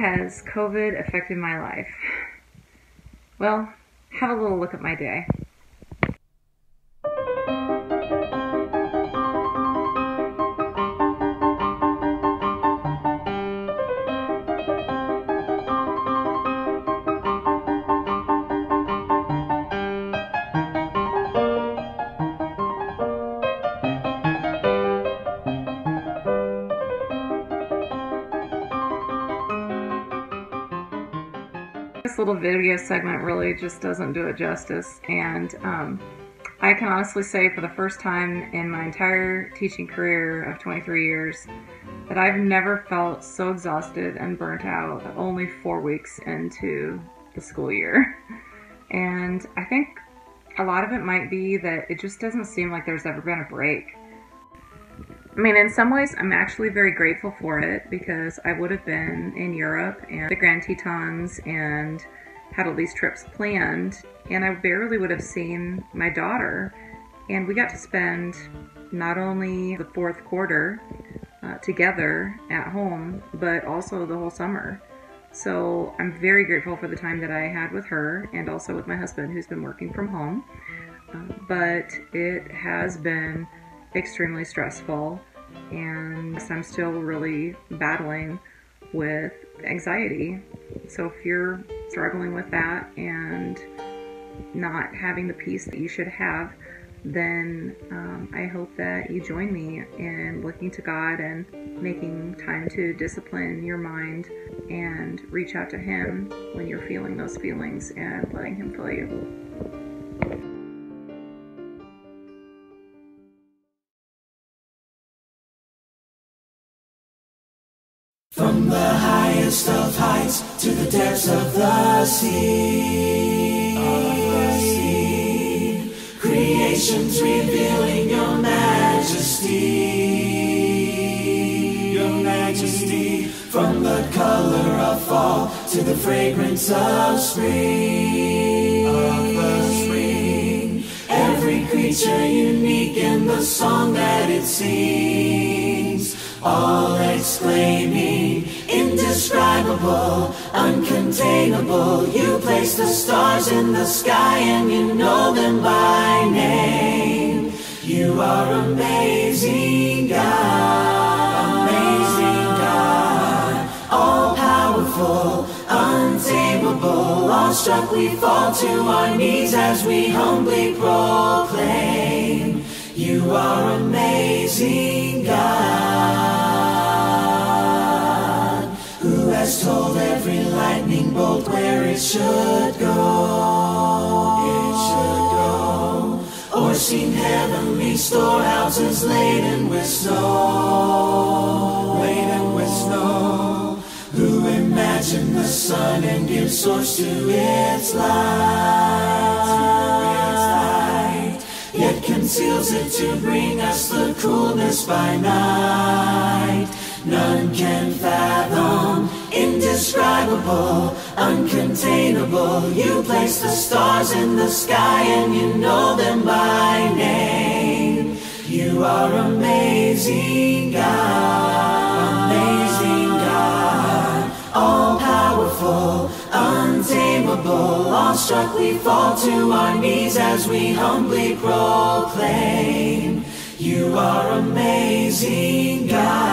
has COVID affected my life? Well, have a little look at my day. This little video segment really just doesn't do it justice, and I can honestly say for the first time in my entire teaching career of 23 years that I've never felt so exhausted and burnt out only 4 weeks into the school year. And I think a lot of it might be that it just doesn't seem like there's ever been a break. I mean, in some ways, I'm actually very grateful for it because I would have been in Europe and the Grand Tetons and had all these trips planned, and I barely would have seen my daughter. And we got to spend not only the fourth quarter together at home, but also the whole summer. So I'm very grateful for the time that I had with her and also with my husband, who's been working from home. But it has been extremely stressful, and I'm still really battling with anxiety. So if you're struggling with that and not having the peace that you should have, then I hope that you join me in looking to God and making time to discipline your mind and reach out to Him when you're feeling those feelings and letting Him fill you. From the highest of heights to the depths of the sea, creation's revealing your majesty, your majesty. From the color of fall to the fragrance of spring, every creature unique in the song that it sings, all exclaiming, indescribable, uncontainable. You place the stars in the sky and you know them by name. You are amazing God, all powerful, untamable. Awestruck we fall to our knees as we humbly proclaim, you are amazing God, who has told every lightning bolt where it should go, or seen heavenly storehouses laden with snow, who imagined the sun and gives source to its light, yet conceals it to bring us the coolness by night. None can fathom, indescribable, uncontainable. You place the stars in the sky and you know them by name. You are amazing God, all powerful, untamable. Awestruck we fall to our knees as we humbly proclaim, you are amazing God,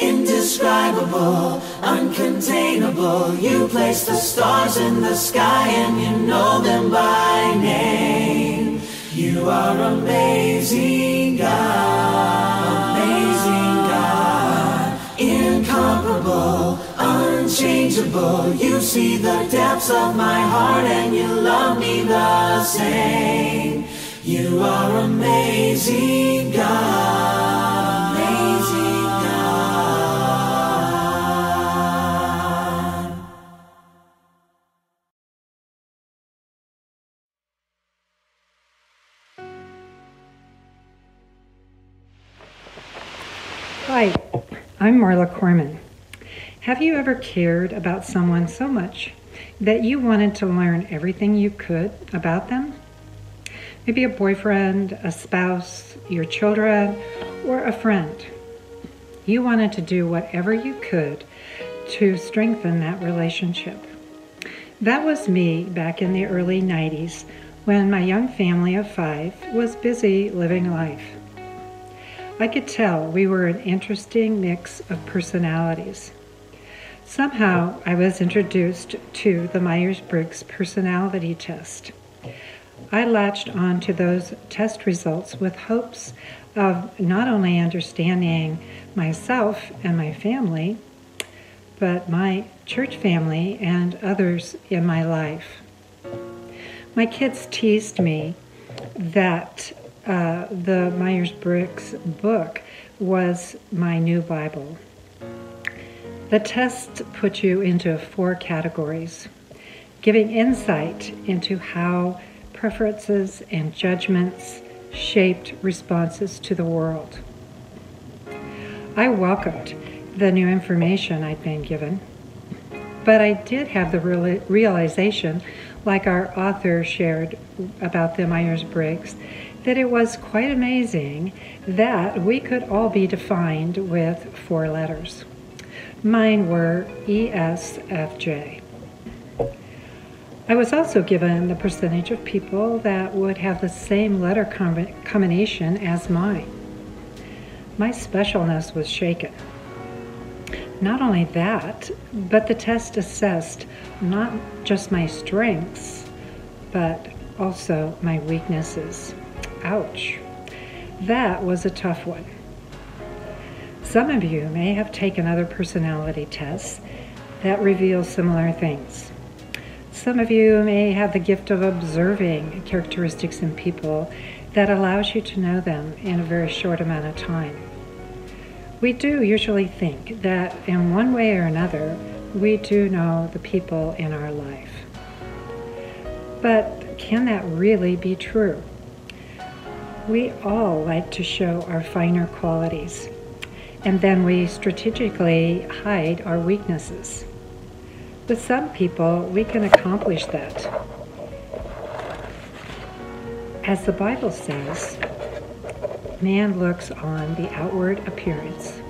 indescribable, uncontainable. You place the stars in the sky and you know them by name. You are amazing God, incomparable, unchangeable. You see the depths of my heart and you love me the same. You are amazing God, amazing God. Hi, I'm Marla Corman. Have you ever cared about someone so much that you wanted to learn everything you could about them? Maybe a boyfriend, a spouse, your children, or a friend. You wanted to do whatever you could to strengthen that relationship. That was me back in the early 90s when my young family of 5 was busy living life. I could tell we were an interesting mix of personalities. Somehow I was introduced to the Myers-Briggs personality test. I latched on to those test results with hopes of not only understanding myself and my family, but my church family and others in my life. My kids teased me that the Myers-Briggs book was my new Bible. The test put you into 4 categories, giving insight into how preferences and judgments shaped responses to the world. I welcomed the new information I'd been given, but I did have the realization, like our author shared about the Myers-Briggs, that it was quite amazing that we could all be defined with 4 letters. Mine were ESFJ. I was also given the percentage of people that would have the same letter combination as mine. My specialness was shaken. Not only that, but the test assessed not just my strengths, but also my weaknesses. Ouch. That was a tough one. Some of you may have taken other personality tests that reveal similar things. Some of you may have the gift of observing characteristics in people that allows you to know them in a very short amount of time. We do usually think that in one way or another, we do know the people in our life. But can that really be true? We all like to show our finer qualities, and then we strategically hide our weaknesses. With some people, we can accomplish that. As the Bible says, man looks on the outward appearance.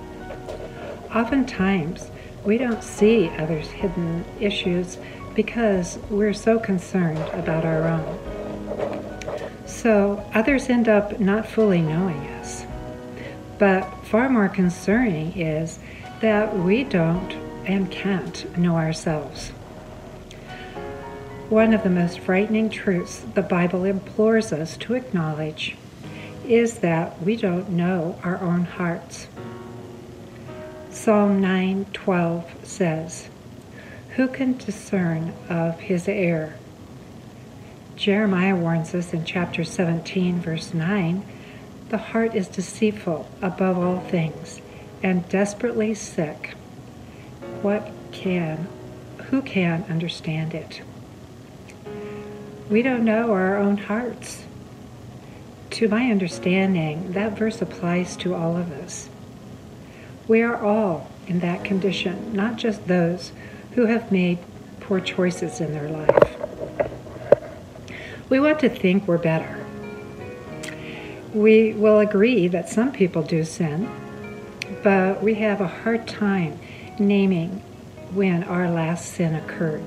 Oftentimes, we don't see others' hidden issues because we're so concerned about our own. So others end up not fully knowing us. But far more concerning is that we don't and can't know ourselves. One of the most frightening truths the Bible implores us to acknowledge is that we don't know our own hearts. Psalm 9:12 says, "Who can discern of his error?" Jeremiah warns us in chapter 17, verse 9, "The heart is deceitful above all things and desperately sick. Who can understand it?" We don't know our own hearts. To my understanding, that verse applies to all of us. We are all in that condition, not just those who have made poor choices in their life. We want to think we're better. We will agree that some people do sin, but we have a hard time naming when our last sin occurred.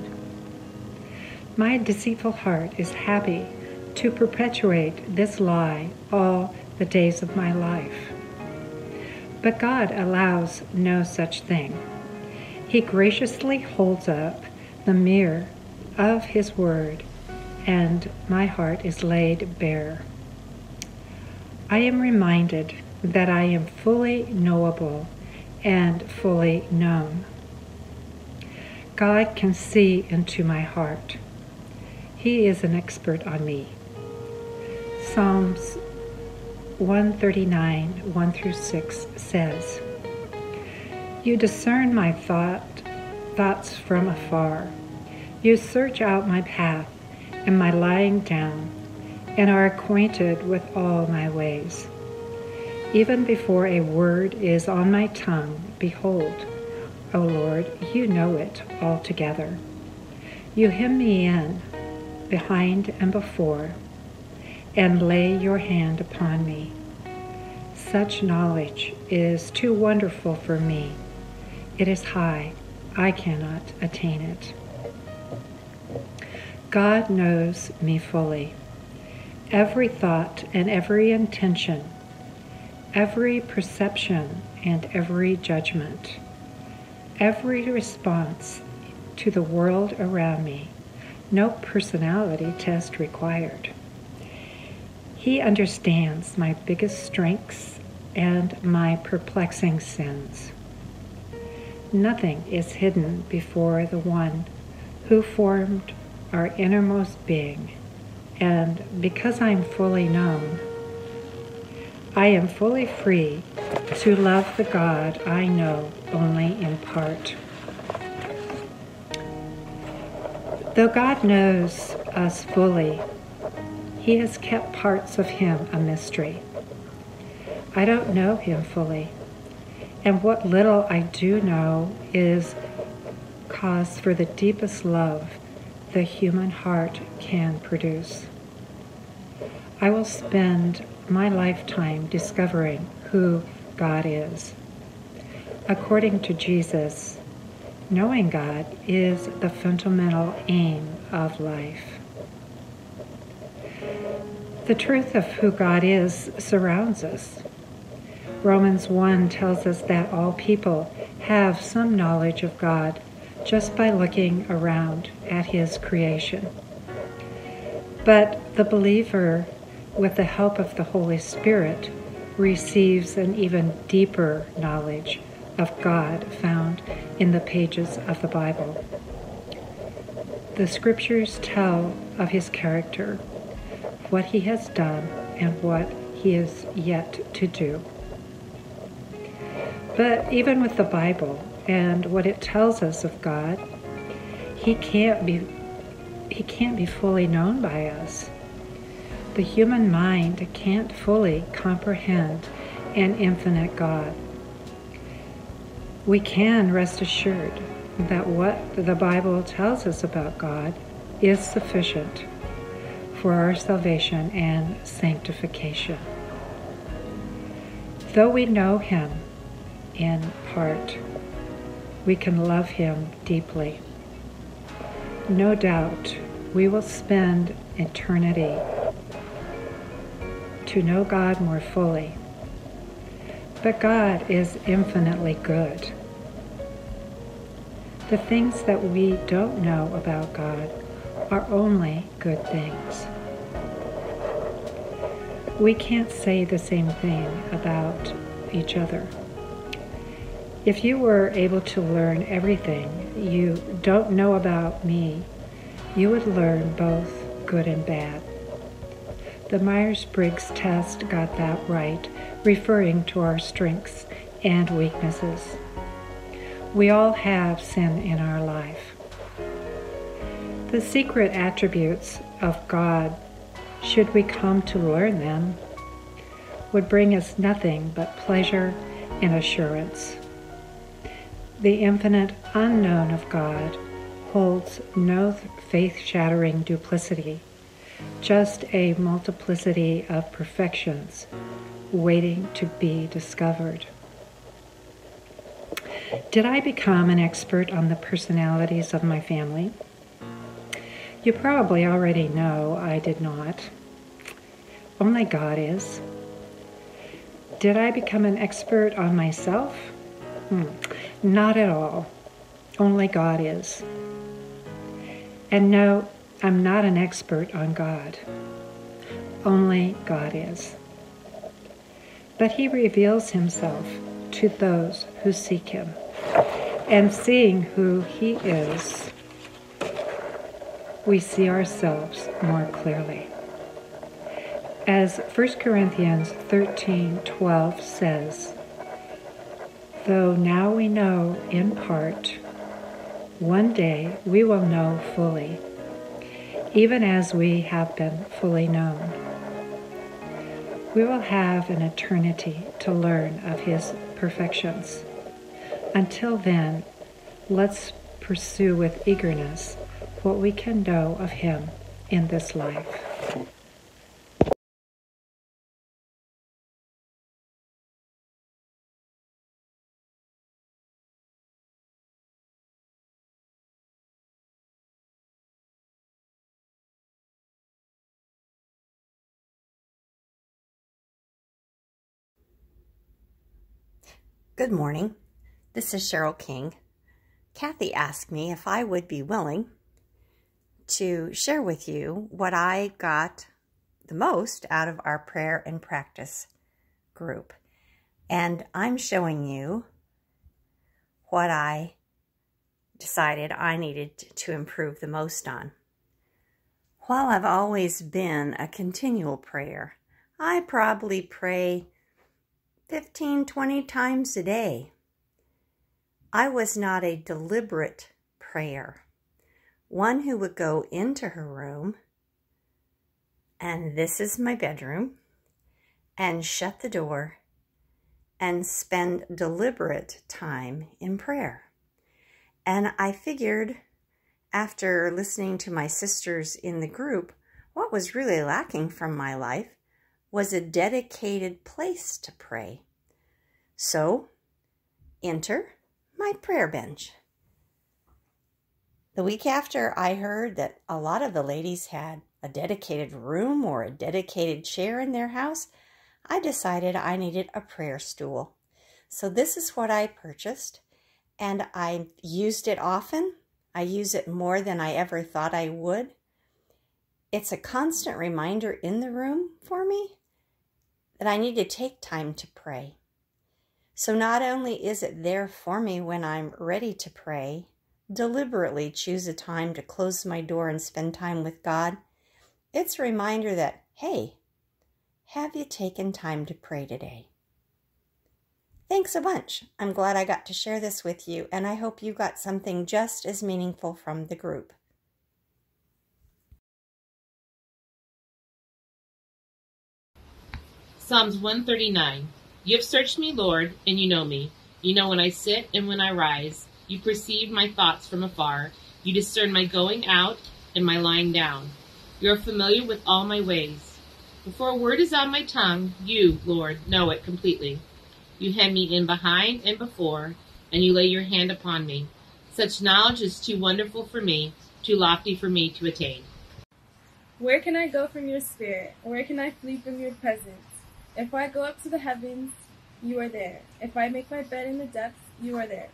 My deceitful heart is happy to perpetuate this lie all the days of my life. But God allows no such thing. He graciously holds up the mirror of His Word, and my heart is laid bare. I am reminded that I am fully knowable and fully known. God can see into my heart. He is an expert on me. Psalms 139, 1-6 says, "You discern my thoughts from afar. You search out my path and my lying down, and are acquainted with all my ways. Even before a word is on my tongue, behold, O Lord, you know it altogether. You hem me in, behind and before, and lay your hand upon me. Such knowledge is too wonderful for me. It is high. I cannot attain it. God knows me fully. Every thought and every intention, every perception and every judgment, every response to the world around me, no personality test required. He understands my biggest strengths and my perplexing sins. Nothing is hidden before the one who formed our innermost being, and because I'm fully known, I am fully free to love the God I know only in part. Though God knows us fully, He has kept parts of Him a mystery. I don't know Him fully, and what little I do know is cause for the deepest love the human heart can produce. I will spend my lifetime discovering who God is. According to Jesus, knowing God is the fundamental aim of life. The truth of who God is surrounds us. Romans 1 tells us that all people have some knowledge of God just by looking around at His creation. But the believer, with the help of the Holy Spirit, receives an even deeper knowledge of God found in the pages of the Bible. The Scriptures tell of His character, what He has done, and what He is yet to do. But even with the Bible and what it tells us of God, He can't be fully known by us. The human mind can't fully comprehend an infinite God. We can rest assured that what the Bible tells us about God is sufficient for our salvation and sanctification. Though we know Him in part, we can love Him deeply. No doubt we will spend eternity to know God more fully. But God is infinitely good. The things that we don't know about God are only good things. We can't say the same thing about each other. If you were able to learn everything you don't know about me, you would learn both good and bad. The Myers-Briggs test got that right, referring to our strengths and weaknesses. We all have sin in our life. The secret attributes of God, should we come to learn them, would bring us nothing but pleasure and assurance. The infinite unknown of God holds no faith-shattering duplicity, just a multiplicity of perfections waiting to be discovered. Did I become an expert on the personalities of my family? You probably already know I did not. Only God is. Did I become an expert on myself? Not at all. Only God is. And no, I'm not an expert on God. Only God is. But He reveals Himself to those who seek Him. And seeing who He is, we see ourselves more clearly. As 1 Corinthians 13:12 says, though now we know in part, one day we will know fully, even as we have been fully known. We will have an eternity to learn of His perfections. Until then, let's pursue with eagerness what we can know of Him in this life. Good morning. This is Cheryl King. Kathy asked me if I would be willing to share with you what I got the most out of our prayer and practice group. And I'm showing you what I decided I needed to improve the most on. While I've always been a continual prayer, I probably pray 15, 20 times a day. I was not a deliberate prayer. One who would go into her room, and this is my bedroom, and shut the door and spend deliberate time in prayer. And I figured, after listening to my sisters in the group, what was really lacking from my life was a dedicated place to pray. So, enter my prayer bench. The week after I heard that a lot of the ladies had a dedicated room or a dedicated chair in their house, I decided I needed a prayer stool. So this is what I purchased, and I used it often. I use it more than I ever thought I would. It's a constant reminder in the room for me that I need to take time to pray. So not only is it there for me when I'm ready to pray, deliberately choose a time to close my door and spend time with God, it's a reminder that, hey, have you taken time to pray today? Thanks a bunch. I'm glad I got to share this with you, and I hope you got something just as meaningful from the group. Psalms 139. You have searched me, Lord, and you know me. You know when I sit and when I rise. You perceive my thoughts from afar. You discern my going out and my lying down. You are familiar with all my ways. Before a word is on my tongue, you, Lord, know it completely. You hem me in behind and before, and you lay your hand upon me. Such knowledge is too wonderful for me, too lofty for me to attain. Where can I go from your spirit? Where can I flee from your presence? If I go up to the heavens, you are there. If I make my bed in the depths, you are there.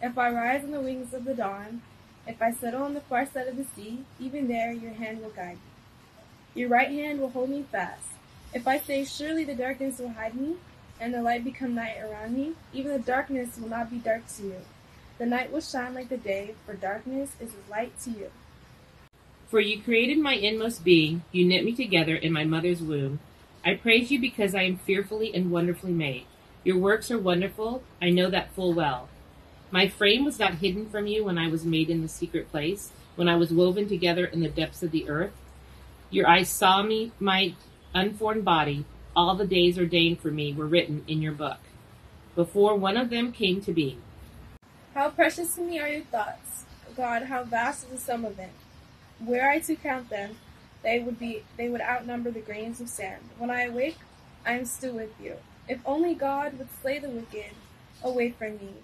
If I rise on the wings of the dawn, if I settle on the far side of the sea, even there your hand will guide me. Your right hand will hold me fast. If I say, surely the darkness will hide me, and the light become night around me, even the darkness will not be dark to you. The night will shine like the day, for darkness is light to you. For you created my inmost being, you knit me together in my mother's womb. I praise you because I am fearfully and wonderfully made. Your works are wonderful, I know that full well. My frame was not hidden from you when I was made in the secret place, when I was woven together in the depths of the earth. Your eyes saw me, my unformed body. All the days ordained for me were written in your book, before one of them came to be. How precious to me are your thoughts, God, how vast is the sum of them. Were I to count them, they would outnumber the grains of sand. When I awake, I am still with you. If only God would slay the wicked away from me.